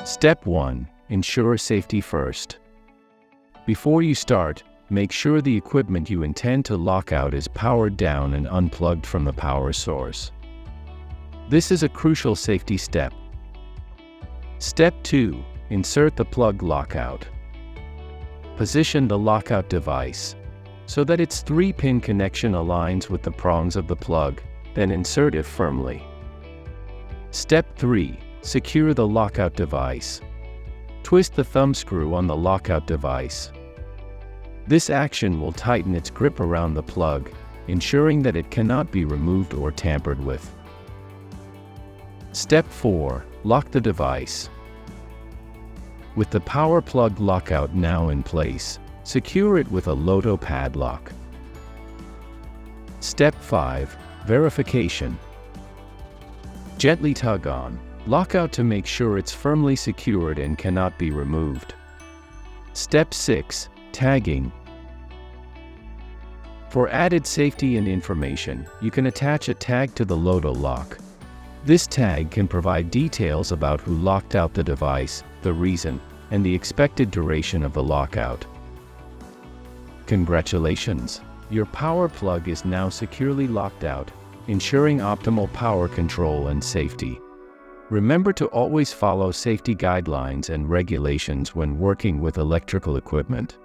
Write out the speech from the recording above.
Step 1. Ensure safety first. Before you start, make sure the equipment you intend to lock out is powered down and unplugged from the power source. This is a crucial safety step. Step 2. Insert the plug lockout. Position the lockout device so that its 3-pin connection aligns with the prongs of the plug, then insert it firmly. Step 3. Secure the lockout device. Twist the thumb screw on the lockout device. This action will tighten its grip around the plug, ensuring that it cannot be removed or tampered with. Step 4. Lock the device. With the power plug lockout now in place, secure it with a Loto padlock. Step 5. Verification. Gently tug on lockout to make sure it's firmly secured and cannot be removed. Step 6. Tagging. For added safety and information, you can attach a tag to the Loto lock. This tag can provide details about who locked out the device, the reason, and the expected duration of the lockout. Congratulations! Your power plug is now securely locked out, ensuring optimal power control and safety. Remember to always follow safety guidelines and regulations when working with electrical equipment.